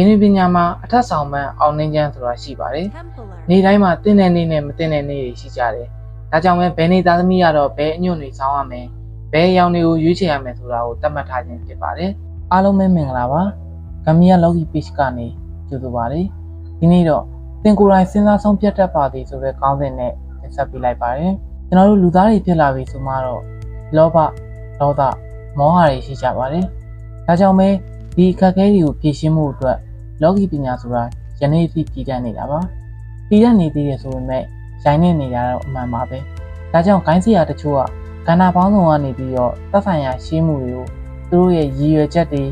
င်းပညာမှာအထက်ဆောင်မှန်းအောင်နှင်းချမ်းဆိုတာရှိပါတယ်။နေ့တိုင်းမှာတင်းတဲ့နေ့နဲ့မတင်းတဲ့နေ့တွေရှိကြတယ်။ဒါကြောင့်ပဲဘယ်နေသားသမီးကတော့ဘယ်အညွန့်တွေစောင်းရမယ်။ဘယ်ရောင်တွေကိုရွေးချယ်ရမယ်ဆိုတာကိုသတ်မှတ်ထားခြင်းဖြစ်ပါတယ်။အားလုံးပဲမင်္ဂလာပါ။ဂမ်မီယာလော်ဂီ page ကနေကြိုဆိုပါရစေ။ဒီနေ့တော့သင်ကိုယ်တိုင်စဉ်းစားဆုံးဖြတ်တတ်ပါသည်ဆိုတဲ့ခေါင်းစဉ်နဲ့တင်ဆက်ပေးလိုက်ပါတယ်။ကျွန်တော်တို့လူသားတွေဖြစ်လာပြီဆိုမှတော့လောဘ၊ဒေါသ၊မောဟတွေရှိကြပါတယ်။ဒါကြောင့်ပဲဒီအခက်အခဲတွေကိုဖြေရှင်းမှုအတွက်လောကီပညာဆိုတာယနေ့အထိတည်တတ်နေတာပါတည်တတ်နေသေးတယ်ဆိုပေမဲ့ရိုင်းနေနေတာတော့အမှန်ပါပဲဒါကြောင့်ဂိုင်းစီယာတချို့ကကဏ္ဍပေါင်းစုံကနေပြီးတော့သက်ဆိုင်ရာရှင်းမှုတွေကိုသူတို့ရဲ့ရည်ရွယ်ချက်တွေ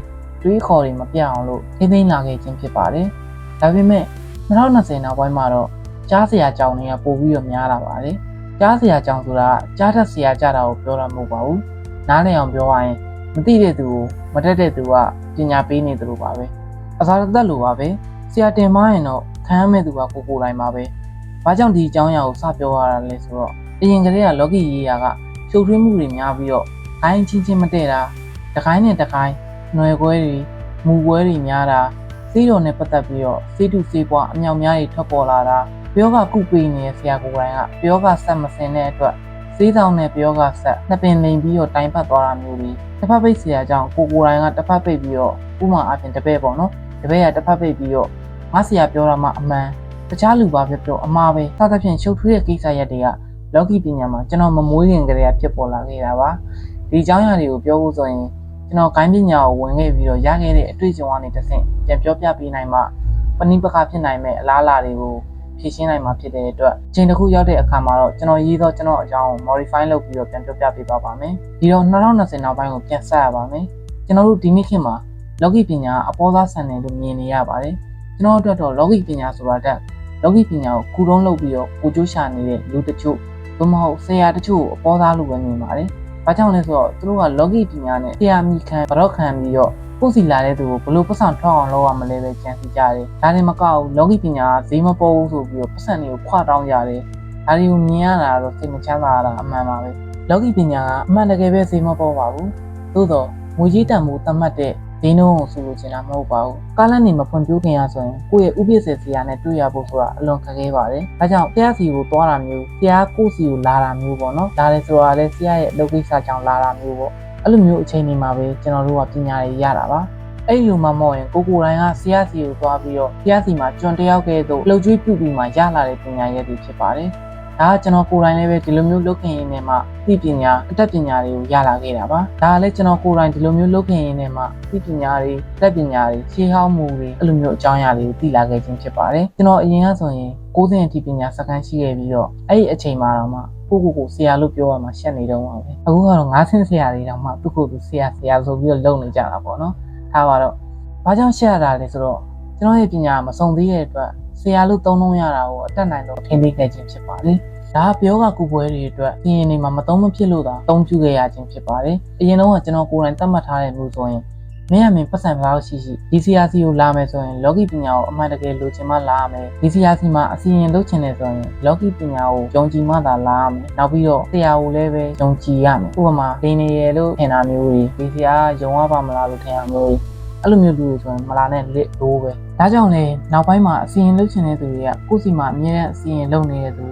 တွေးခေါ်တွေမပြအောင်လို့ထိမ့်သိမ်းလာခဲ့ခြင်းဖြစ်ပါတယ်ဒါပေမဲ့2020နောက်ပိုင်းမှာတော့ကြားစရာကြောင်တွေကပို့ပြီးတော့များလာပါတယ်ကြားစရာကြောင်ဆိုတာကြားတတ်စရာကြတာကိုပြောတာမဟုတ်ပါဘူးနားလည်အောင်ပြောရရင်မသိတဲ့သူကိုမတတ်တဲ့သူကပညာပေးနေတယ်လို့ပါပဲအစားတက်လို့ပါပဲဆရာတင်မရင်တော့ခံရမဲ့သူကကိုတိုင်းပါပဲဘာကြောင့်ဒီအကြောင်းအရာကိုစပြောရတာလဲဆိုတော့အရင်ကတည်းကလောကီရေးရာကရှုပ်ထွေးမှုတွေများပြီးတော့ဂိုင်းချင်းမတည့်တာတခိုင်းနဲ့တခိုင်းຫນွယ်ခွဲတွေမူခွဲတွေများတာစေးတော်နဲ့ပတ်သက်ပြီးတော့စေးတုစေးပွားအမြောက်များတွေထွက်ပေါ်လာတာပြောကကုပေးနေတဲ့ဆရာကိုယ်တိုင်ကပြောကဆက်မစင်တဲ့အတွက်စေးတောင်နဲ့ပြောကဆက်နှစ်ပင်လိမ်ပြီးတော့တိုင်းပတ်သွားတာမျိုးတွေတစ်ဖက်ပိတ်ဆရာကြောင့်ကိုယ်တိုင်ကတစ်ဖက်ပိတ်ပြီးတော့ဥမာအပြင်တပည့်ပေါ့နော်တပည့်ကတစ်ဖက်ပိတ်ပြီးတော့ငါဆရာပြောတာမှအမှန်တခြားလူပါပြောအမှားပဲစသဖြင့်ရှုပ်ထွေးတဲ့ကိစ္စရပ်တွေကလောကီပညာမှာကျွန်တော်မမွေးခင်ကတည်းကဖြစ်ပေါ်လာခဲ့တာပါဒီအကြောင်းအရာတွေကိုပြောဖို့ဆိုရင်ကျွန်တော်ဂိုင်းပညာကိုဝင်ခဲ့ပြီးတော့ရခဲ့တဲ့အတွေ့အကြုံကနေတစ်ဆင့်ပြန်ပြောပြပေးနိုင်မှပဏိပခဖြစ်နိုင်မဲ့အလားအလာတွေကိုဖြည့်ရှင်းနိုင်မှာဖြစ်တဲ့အတွက်အချိန်တစ်ခုရောက်တဲ့အခါမှာတော့ကျွန်တော်ရေးသောကျွန်တော်အကြောင်းကို modify လုပ်ပြီးတော့ပြန်ပြောပြပေးပါမယ်ဒီတော့2020နောက်ပိုင်းကိုပြန်ဆက်ရပါမယ်ကျွန်တော်တို့ဒီနေ့ခေတ်မှာလောကီပညာအပေါ်သားဆန်တယ်လို့မြင်နေရပါတယ်ကျွန်တော်တို့တော့လောကီပညာဆိုတာတက်လောကီပညာကိုကူတုံးလုပ်ပြီးတော့ကိုကျိုးရှာနေတဲ့လူတချို့သို့မဟုတ်ဆရာတချို့အပေါ်သားလို့ပဲမြင်ပါတယ်ဘာကြောင့်လဲဆိုတော့သူတို့ကလောကီပညာနဲ့ဆရာမိခံဗတော့ခံပြီးတော့ကိုယ်စီလာတဲ့သူကိုဘလို့ပတ်စံထွက်အောင်လုပ်ရမလဲပဲကြံစီကြတယ်ဒါနဲ့မကောက်ဘူးလောကီပညာကဈေးမပေါ်ဘူးဆိုပြီးတော့ပတ်စံတွေကိုခွတောင်းကြတယ်ဒါတွေကိုမြင်ရတာတော့စိတ်မချမ်းသာတာအမှန်ပါပဲလောကီပညာကအမှန်တကယ်ပဲဈေးမပေါ်ပါဘူးသို့တော့ငွေကြီးတန်မှုသတ်မှတ်တဲ့ဈေးနှုန်းကိုဆိုလိုချင်တာမဟုတ်ပါဘူးကားလမ်းနေမဖွံ့ဖြိုးခင်ရဆိုရင်ကိုယ့်ရဲ့ဥပ္ပစေဆရာနဲ့တွေ့ရဖို့ဆိုတာအလွန်ခက်ခဲပါတယ်ဒါကြောင့်ဆရာစီကိုသွားတာမျိုးဆရာကိုစီကိုလာတာမျိုးပေါ့နော်ဒါလည်းဆိုတာလည်းဆရာရဲ့အလုပ်ကိစ္စကြောင့်လာတာမျိုးပေါ့အဲ့လိုမျိုးအချိန်တွေမှာပဲကျွန်တော်တို့ကပညာတွေရတာပါအဲ့လိုမှမဟုတ်ရင်ကိုတိုင်းကဆရာစီကိုသွားပြီးတော့ဆရာစီမှာကျွန်တယောက်ကဲသို့လှုပ်ကြွေးပြုပြီးမှရလာတဲ့ပညာရပ်တွေဖြစ်ပါတယ်ဒါကကျွန်တော်ကိုယ်တိုင်လည်းပဲဒီလိုမျိုးလုပ်ခင်ရင်းနဲ့မှသိပညာအတတ်ပညာတွေကိုရလာခဲ့တာပါဒါကလည်းကျွန်တော်ကိုယ်တိုင်ဒီလိုမျိုးလုပ်ခင်ရင်းနဲ့မှသိပညာတွေအတတ်ပညာတွေရှေးဟောင်းမှုတွေအဲ့လိုမျိုးအကြောင်းအရာတွေကိုသိလာခဲ့ခြင်းဖြစ်ပါတယ်ကျွန်တော်အရင်ကဆိုရင်9သိန်းအထိပညာစကန်ရှိခဲ့ပြီးတော့အဲ့ဒီအချိန်မှာတော့မှကိုဆရာလို့ပြောရမှာရှက်နေတော့ပါပဲအခုကတော့9ဆင်းဆရာတွေတောင်မှသူ့ကိုယ်သူဆရာဆိုပြီးတော့လုပ်နေကြတာပေါ့နော်ထားပါတော့ဘာကြောင့်ရှက်ရတာလဲဆိုတော့ကျွန်တော်ရဲ့ပညာမစုံသေးတဲ့အတွက်ဆရာလို့သုံးလုံးရတာကိုအတက်နိုင်တော့ထိန်းသိမ်းခဲ့ခြင်းဖြစ်ပါတယ်ဒါကပြောကကူပွဲတွေအတွက်သင်ရင်တွေမှာမသုံးမဖြစ်လို့သာအသုံးပြုခဲ့ရခြင်းဖြစ်ပါတယ်အရင်တော့ကျွန်တော်ကိုယ်တိုင်သတ်မှတ်ထားတဲ့မျိုးဆိုရင်မင်းပတ်စံဘလောက်ရှိဒီစီယာစီကိုလာမယ်ဆိုရင်လောကီပညာကိုအမှန်တကယ်လိုချင်မှလာရမယ်ဒီစီယာစီမှာအစီရင်လုပ်ချင်တယ်ဆိုရင်လောကီပညာကိုယုံကြည်မှသာလာရမယ်နောက်ပြီးတော့ဆရာကိုလည်းပဲယုံကြည်ရမယ်ဥပမာဒင်းနေရလို့ထင်တာမျိုးတွေဒီစီယာယုံရပါမလားလို့ထင်ရမျိုးတွေအဲ့လိုမျိုးလူတွေဆိုရင်မလာနဲ့လက်လို့ပဲဒါကြောင့်လေနောက်ပိုင်းမှာအစီရင်လုပ်ချင်တဲ့သူတွေကကိုယ့်စီမှာအမြဲတမ်းအစီရင်လုပ်နေတဲ့သူ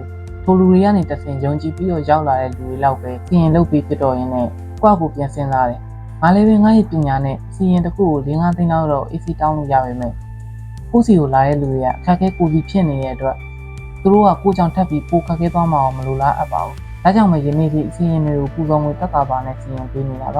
ထိုလူတွေကနေတစ်ဆင့်ယုံကြည်ပြီးတော့ရောက်လာတဲ့လူတွေလောက်ပဲအစီရင်လုပ်ပြီးဖြစ်တော့ရင်းနဲ့ကိုယ့်ကိုပြန်စဉ်းစားတယ်ငါလည်းပဲငါ့ရဲ့ပညာနဲ့အစီရင်တစ်ခုကို4-5သိန်းလောက်တော့ AC တောင်းလို့ရပါမယ်ကိုယ့်စီကိုလာတဲ့လူတွေကအခက်အခဲကိုကြီးဖြစ်နေတဲ့အတွက်သူတို့ကကိုယ့်ကြောင့်ထပ်ပြီးပိုခက်ခဲသွားမှာမလို့လားအပ်ပါဘူးဒါကြောင့်မှယနေ့ဒီအစီရင်တွေကိုပူဇော်ငွေတက်တာပါနဲ့စီရင်ပေးနေတာပါ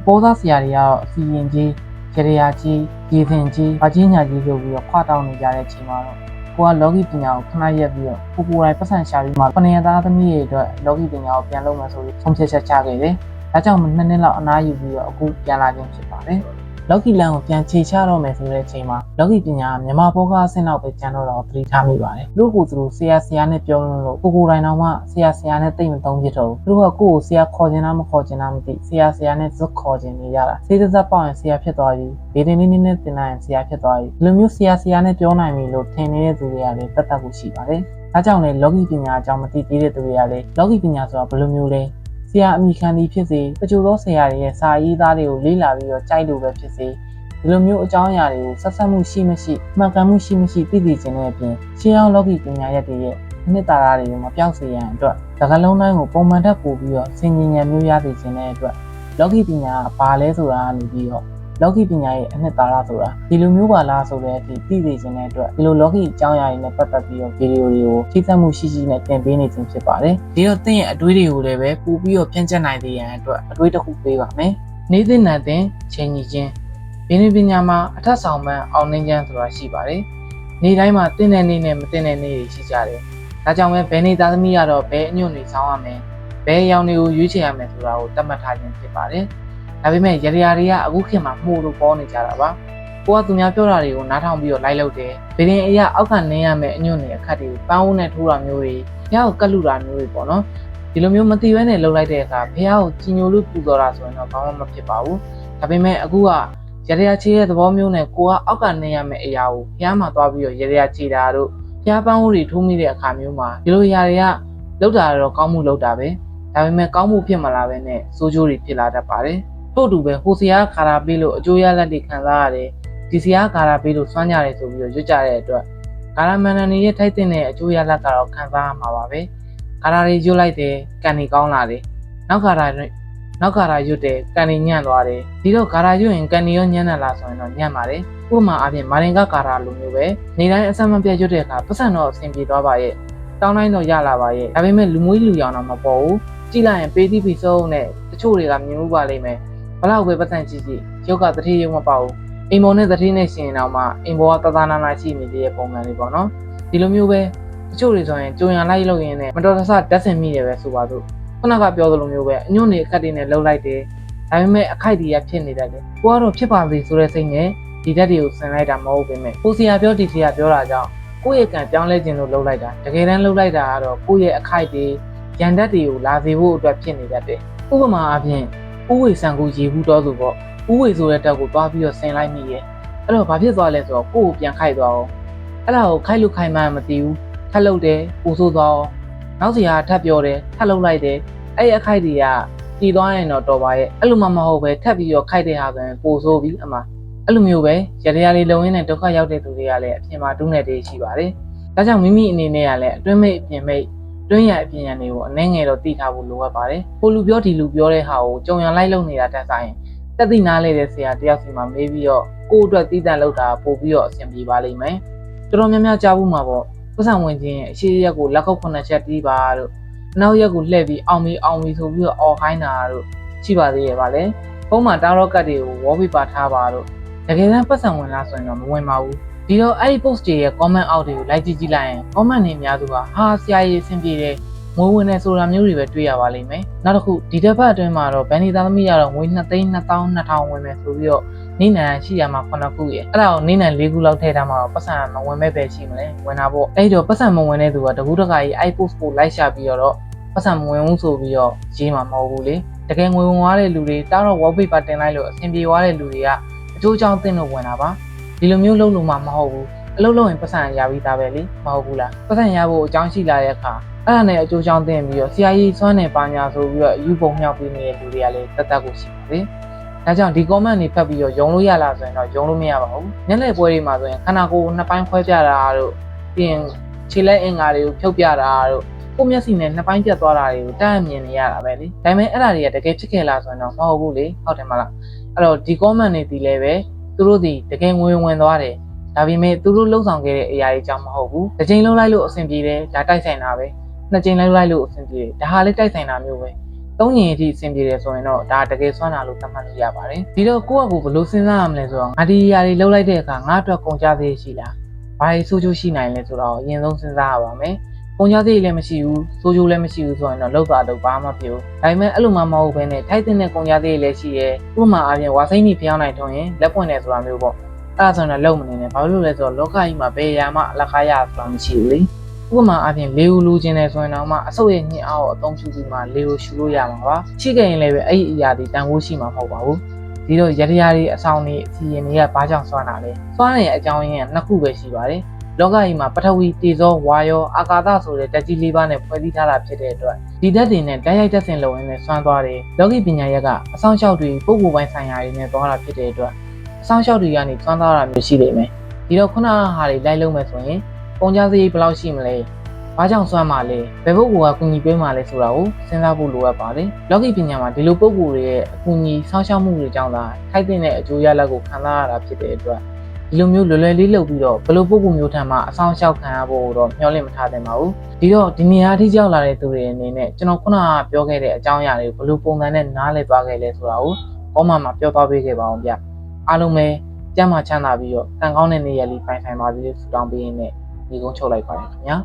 ပေါ်သားဆရာတွေကတော့အစီရင်ကြီးရရကြီးရေသင်ကြီးအကြီးညာကြီးဆိုပြီးတော့ခွာတောင်းနေကြတဲ့အချိန်မှာတော့ကိုကလောကီပညာကိုခဏရက်ပြီးတော့ကိုတိုင်းပတ်စံရှာပြီးမှပဏိယသားသမီးတွေအတွက်လောကီပညာကိုပြန်လုပ်မယ်ဆိုပြီးဆုံးဖြတ်ချက်ချခဲ့တယ်။ဒါကြောင့်2နှစ်လောက်အနားယူပြီးတော့အခုပြန်လာခြင်းဖြစ်ပါတယ်။လောကီလန်ကိုပြန်ခြေချတော့မယ်ဆိုတဲ့အချိန်မှာလောကီပညာကမြန်မာဘောကအဆင့်လောက်ပဲကျန်တော့တော့သတိထားမိပါတယ်။သူတို့ဆရာနဲ့ပြောလို့ကိုတိုင်းတော့မှဆရာနဲ့တိတ်မသုံးဖြစ်တော့ဘူး။သူတို့ကကိုဆရာခေါ်ချင်တာမခေါ်ချင်တာမသိဆရာနဲ့ဇွတ်ခေါ်ချင်နေကြတာ။စေတသက်ပေါက်ရင်ဆရာဖြစ်သွားပြီ။ဒေတင်နေနဲ့တင်နိုင်ရင်ဆရာဖြစ်သွားပြီ။ဒီလိုမျိုးဆရာနဲ့ပြောနိုင်ပြီလို့ထင်နေတဲ့သူတွေကလည်းတတ်ဖို့ရှိပါတယ်။ဒါကြောင့်လည်းလောကီပညာအကြောင်းမသိသေးတဲ့သူတွေကလည်းလောကီပညာဆိုတာဘယ်လိုမျိုးလဲဆရာအမိခံသည်ဖြစ်စေတချို့သောဆရာတွေရဲ့စာရေးသားတွေကိုလေ့လာပြီးတော့ကြိုက်လို့ပဲဖြစ်စေ ဒီလိုမျိုးအကြောင်းအရာတွေကိုဆက်ဆက်မှုရှိမရှိမှန်ကန်မှုရှိမရှိသိသိခြင်းတဲ့အပြင်ရှင်းအောင်လောကီပညာရပ်တွေရဲ့အနှစ်သာရတွေကိုမပြောက်စေရန်အတွက်သကလုံးတိုင်းကိုပုံမှန်တက်ပို့ပြီးတော့စင်ញဉဏ်မျိုးရစေခြင်းတဲ့အတွက်လောကီပညာကဘာလဲဆိုတာကနေပြီးတော့လောကီပညာရဲ့အနှစ်သာရဆိုတာဒီလိုမျိုးပါလားဆိုတဲ့အထိသိသိခြင်းတဲ့အတွက်ဒီလိုလောကီအကြောင်းအရာတွေနဲ့ပတ်သက်ပြီးတော့ဗီဒီယိုတွေကိုထိစပ်မှုရှိရှိနဲ့တင်ပေးနေခြင်းဖြစ်ပါတယ်ဒီတော့သင်ရဲ့အတွေးတွေကိုလည်းပဲပို့ပြီးတော့ဖြန့်ကျက်နိုင်သေးရန်အတွက်အတွေးတစ်ခုပေးပါမယ်နေ့စဉ်နဲ့သင်ချိန်ညီခြင်းဘင်းပညာမှာအထက်ဆောင်မှန်အောင်နှင်းချမ်းဆိုတာရှိပါတယ်နေ့တိုင်းမှာတင်းတဲ့နေ့နဲ့မတင်းတဲ့နေ့တွေရှိကြတယ်ဒါကြောင့်ပဲဘယ်နေ့သားသမီးကတော့ဘယ်အညွန့်တွေဆောင်းရမယ်ဘယ်ရောင်တွေကိုရွေးချယ်ရမယ်ဆိုတာကိုသတ်မှတ်ထားခြင်းဖြစ်ပါတယ်ဒါပေမဲ့ရရတွေကအခုခေတ်မှာမှုလို့ပေါ်နေကြတာပါကိုကသူများပြောတာတွေကိုနားထောင်ပြီးတော့လိုက်လုပ်တယ်ဗီဒီယိုအရာအောက်ကနင်းရမယ်အညွန့်တွေအခက်တွေကိုပန်းဦးနဲ့ထိုးတာမျိုးတွေဖះကိုကတ်လူတာမျိုးတွေပေါ့နော်ဒီလိုမျိုးမတိဘဲနဲ့လှုပ်လိုက်တဲ့အခါဖះကိုကြီးညိုလို့ပူတော်တာဆိုရင်တော့ဘာမှမဖြစ်ပါဘူးဒါပေမဲ့အခုကရရချေတဲ့သဘောမျိုးနဲ့ကိုကအောက်ကနေရမယ့်အရာကိုဖះမှာသွားပြီးတော့ရရချေတာတို့ဖះပန်းဦးတွေထိုးမိတဲ့အခါမျိုးမှာဒီလိုຢာတွေကလောက်တာတော့ကောင်းမှုလောက်တာပဲဒါပေမဲ့ကောင်းမှုဖြစ်မလာဘဲနဲ့စိုးကျိုးတွေဖြစ်လာတတ်ပါတယ်ထို့တူပဲဟိုဆရာခါရာပေးလို့အကျိုးရလဒ်တွေခံစားရတယ်ဒီဆရာခါရာပေးလို့စွမ်းကြတယ်ဆိုပြီးတော့ရွတ်ကြတဲ့အတွက်ကာရာမန်နန်ရဲ့ထိုက်တဲ့အကျိုးရလဒ်ကတော့ခံစားရမှာပါပဲကာရာတွေရွတ်လိုက်တယ်ကန်နေကောင်းလာတယ်နောက်ကာရာရွတ်တယ်ကန်နေညံ့သွားတယ်ဒီတော့ကာရာရွတ်ရင်ကန်နေရောညံ့တယ်လားဆိုရင်တော့ညံ့ပါတယ်ဥပမာအပြင်မာရင်ကကာရာလိုမျိုးပဲနေတိုင်းအဆက်မပြတ်ရွတ်တဲ့အခါပတ်စံတော့အဆင်ပြေသွားပါရဲ့တောင်းတိုင်းတော့ရလာပါရဲ့ဒါပေမဲ့လူမွေးလူရောင်တော့မပေါ်ဘူးကြည့်လိုက်ရင်ပေးသီးပြီးစုံနဲ့တချို့တွေကမြင်မှုပါလိမ့်မယ်ဘလောက်ပဲပတ်စံကြည့်ကြည့်ရုပ်ကတတိရုံမပေါ့ဘူးအိမ်ပေါ်နဲ့တတိနဲ့ရှင်အောင်မှအိမ်ပေါ်ကတသားနာနာရှိနေတဲ့ပုံစံလေးပေါ့နော်ဒီလိုမျိုးပဲတချို့တွေဆိုရင်ကြုံရလိုက်လို့ရင်းနဲ့မတော်တဆဓာတ်ဆင်မိတယ်ပဲဆိုပါစို့ခုနကပြောသလိုမျိုးပဲအညွန့်တွေအခက်တွေနဲ့လှုပ်လိုက်တယ်ဒါပေမဲ့အခိုက်တွေကဖြစ်နေတတ်တယ်ကိုကတော့ဖြစ်ပါစေဆိုတဲ့စိတ်နဲ့ဒီဓာတ်တွေကိုဆင်လိုက်တာမဟုတ်ပေမဲ့ကိုဆရာပြောဒီဆရာပြောတာကြောင့်ကိုယ့်ရဲ့ကံပြောင်းလဲခြင်းလို့လှုပ်လိုက်တာတကယ်တမ်းလှုပ်လိုက်တာကတော့ကိုယ့်ရဲ့အခိုက်တွေရန်ဓာတ်တွေကိုလာစေဖို့အတွက်ဖြစ်နေတတ်တယ်ဥပမာအပြင်ဥဝေဆံကိုရေဘူးတော်ဆိုပေါ့ဥဝေဆိုတဲ့တက်ကိုတွားပြီးတော့ဆင်လိုက်မိရဲ့အဲ့တော့ဘာဖြစ်သွားလဲဆိုတော့ကိုယ့်ကိုပြန်ခိုက်သွားအောင်အဲ့ဒါကိုခိုက်လို့ခိုက်မှမသိဘူးထပ်လုပ်တယ်ပူဆိုးသွားအောင်နောက်စီကထပ်ပြောတယ်ထပ်လုပ်လိုက်တယ်အဲ့အခိုက်တွေကတည်သွားရင်တော့တော်ပါရဲ့အဲ့လိုမှမဟုတ်ပဲထပ်ပြီးတော့ခိုက်တဲ့ဟာဆိုရင်ပူဆိုးပြီးအမှအဲ့လိုမျိုးပဲရတရားလေးလုံရင်းနဲ့ဒုက္ခရောက်တဲ့သူတွေကလည်းအပြင်မှာတူးနေသေးရှိပါတယ်ဒါကြောင့်မိမိအနေနဲ့ကလည်းအတွင်းမိတ်အပြင်မိတ်တွင်းရအပြင်ရံတွေကိုအနှဲငယ်တော့သိထားဖို့လိုအပ်ပါတယ်။ကိုလူပြောဒီလူပြောတဲ့ဟာကိုကြုံရလိုက်လုပ်နေတာတက်ဆိုင်တက်သိနားလေတဲ့ဆရာတယောက်စီမှာမေးပြီးတော့ကိုယ့်အတွက်တည်တံ့လုပ်တာပို့ပြီးတော့အဆင်ပြေပါလိမ့်မယ်။တော်တော်များများကြားဘူးမှာပေါ့။ပတ်စံဝင်ခြင်းရဲ့အရှိရက်ကိုလက်ခုပ်9ချက်တီးပါတို့နောက်ရက်ကိုလှည့်ပြီးအောင်ပြီးဆိုပြီးတော့အော်ခိုင်းတာတို့ရှိပါသေးရဲ့ပါလေ။ပုံမှန်တာရော့ကတ်တွေကိုဝေါ်ပီပါထားပါတို့တကယ်တမ်းပတ်စံဝင်လားဆိုရင်တော့မဝင်ပါဘူး။ဒီတော့အဲ့ဒီ post တွေရဲ့ comment အောက်တွေကိုလိုက်ကြည့်လိုက်ရင် comment တွေအများစုကဟာဆရာကြီးအဆင်ပြေတယ်ငွေဝင်နေဆိုတာမျိုးတွေပဲတွေ့ရပါလိမ့်မယ်နောက်တစ်ခုဒီတစ်ပတ်အတွင်းမှာတော့ဘန်နီသားသမီးကတော့ငွေ2,200,000ဝင်မယ်ဆိုပြီးတော့နေနံရှိရမှာ9ခုရဲ့အဲ့ဒါကိုနေနံ4ခုလောက်ထည့်ထားမှာတော့ပတ်စံမဝင်မဲ့ပဲရှိမလဲဝင်တာပေါ့အဲ့တော့ပတ်စံမဝင်တဲ့သူကတကူတကကြီးအဲ့ post ကိုလိုက်ရှာပြီးတော့ပတ်စံမဝင်ဘူးဆိုပြီးတော့ရေးမှာမဟုတ်ဘူးလေတကယ်ငွေဝင်သွားတဲ့လူတွေတားတော့ wallpaper တင်လိုက်လို့အဆင်ပြေသွားတဲ့လူတွေကအကျိုးကြောင့်တင်လို့ဝင်တာပါဒီလိုမျိုးလုပ်လို့မှမဟုတ်ဘူးအလုပ်လုပ်ရင်ပတ်စံရပြီးသားပဲလေမဟုတ်ဘူးလားပတ်စံရဖို့အကြောင်းရှိလာတဲ့အခါအဲ့ဒါနဲ့အကျိုးကြောင့်တင်ပြီးတော့ဆရာကြီးစွမ်းနေပါညာဆိုပြီးတော့ယူပုံမြောက်ပေးနေတဲ့လူတွေကလည်းတက်တက်ကိုရှိပါတယ်ဒါကြောင့်ဒီ comment တွေဖတ်ပြီးတော့ယုံလို့ရလားဆိုရင်တော့ယုံလို့မရပါဘူးညနေပွဲတွေမှာဆိုရင်ခန္ဓာကိုယ်နှစ်ပိုင်းခွဲပြတာတို့ပြီးရင်ခြေလက်အင်္ဂါတွေကိုဖြုတ်ပြတာတို့ကိုမျက်စိနဲ့နှစ်ပိုင်းပြတ်သွားတာတွေကိုတားမြင်နေရတာပဲလေဒါပေမဲ့အဲ့ဒါတွေကတကယ်ဖြစ်ခဲ့လားဆိုရင်တော့မဟုတ်ဘူးလေဟုတ်တယ်မလားအဲ့တော့ဒီ comment တွေဒီလည်းပဲသူတို့ဒီတကယ်ငွေဝင်သွားတယ်ဒါပေမဲ့သူတို့လှုပ်ဆောင်ခဲ့တဲ့အရာတွေကြောင့်မဟုတ်ဘူးတစ်ချိန်လုံးလိုက်လို့အဆင်ပြေတယ်ဒါတိုက်ဆိုင်တာပဲနှစ်ချိန်လိုက်လို့အဆင်ပြေတယ်ဒါဟာလည်းတိုက်ဆိုင်တာမျိုးပဲသုံးညင်အထိအဆင်ပြေတယ်ဆိုရင်တော့ဒါတကယ်စွမ်းတာလို့သတ်မှတ်လို့ရပါတယ်ဒီတော့ကိုယ့်အကူဘယ်လိုစဉ်းစားရမလဲဆိုတော့ငါဒီအရာတွေလှုပ်လိုက်တဲ့အခါငါအတွက်ကုန်ကြသေးရှိလားဘာတွေဆိုးကျိုးရှိနိုင်လဲဆိုတော့အရင်ဆုံးစဉ်းစားရပါမယ်ကုန်ကြသေးလည်းမရှိဘူးဆိုးကျိုးလည်းမရှိဘူးဆိုရင်တော့လှုပ်တာတော့ဘာမှမဖြစ်ဘူးဒါပေမဲ့အဲ့လိုမှမဟုတ်ဘဲနဲ့ထိုက်တဲ့ကုန်ကြသေးလည်းရှိရဲဥပမာအပြင်ဝါစိမ့်ကြီးဖျောင်းနိုင်ထုံးရင်လက်ပွင့်တယ်ဆိုတာမျိုးပေါ့အဲ့ဒါဆိုရင်တော့လုံမနေနဲ့ဘာလို့လဲဆိုတော့လောကကြီးမှာဘယ်အရာမှအလကားရဆိုတာမရှိဘူးလေဥပမာအပြင်လေကိုလူချင်းတယ်ဆိုရင်တော့မှအဆုပ်ရဲ့ညှင်းအောင်အသုံးပြုပြီးမှလေကိုရှူလို့ရမှာပါရှိခဲ့ရင်လည်းပဲအဲ့ဒီအရာတွေတန်ဖိုးရှိမှာမဟုတ်ပါဘူးဒီတော့ရတရားတွေအဆောင်တွေအစီရင်တွေကဘာကြောင့်စွမ်းတာလဲစွမ်းတဲ့အကြောင်းရင်းကနှစ်ခုပဲရှိပါတယ်လောကကြီးမှာပထဝီတေဇောဝါယောအာကာသဆိုတဲ့ဓာတ်ကြီး၄ပါးနဲ့ဖွဲ့စည်းထားတာဖြစ်တဲ့အတွက်ဒီဓာတ်တွေနဲ့တိုက်ရိုက်တက်ဆင်လုံရင်းနဲ့စွမ်းသွားတယ်လောကီပညာရက်ကအဆောင်လျှောက်တွေပုဂ္ဂိုလ်ပိုင်းဆိုင်ရာတွေနဲ့သွားတာဖြစ်တဲ့အတွက် အဆောင်ရှောက်တွေကနေသွမ်းသားတာမျိုးရှိနေမယ်ဒီတော့ခုနကဟာတွေလိုက်လုံးမယ်ဆိုရင်ပုံကြစရိတ်ဘယ်လောက်ရှိမလဲဘာကြောင့်စွမ်းမှာလဲဘယ်ပုဂ္ဂိုလ်ကကူညီပေးမှာလဲဆိုတာကိုစဉ်းစားဖို့လိုအပ်ပါတယ်လောကီပညာမှာဒီလိုပုဂ္ဂိုလ်တွေရဲ့အကူအညီစောင့်ရှောက်မှုတွေကြောင့်သာထိုက်တဲ့အကျိုးရလဒ်ကိုခံစားရတာဖြစ်တဲ့အတွက်ဒီလိုမျိုးလွယ်လွယ်လေးလုပ်ပြီးတော့ဘယ်လိုပုဂ္ဂိုလ်မျိုးထံမှာအဆောင်ရှောက်ခံရဖို့တော့မျှော်လင့်မထားသင့်ပါဘူးဒီတော့ဒီနေရာအထိရောက်လာတဲ့သူတွေအနေနဲ့ကျွန်တော်ခုနကပြောခဲ့တဲ့အကြောင်းအရာတွေကိုဘယ်လိုပုံစံနဲ့နားလည်သွားခဲ့လဲဆိုတာကိုcommentမှာပြောသွားပေးခဲ့ပါအောင်ဗျအားလုံးပဲကြမ်းမှချမ်းသာပြီးတော့ကံကောင်းတဲ့နေရာလေးပိုင်ဆိုင်ပါစေလို့ဆုတောင်းပေးရင်းနဲ့ညီကုန်းချုပ်လိုက်ပါတယ်ခင်ဗျာ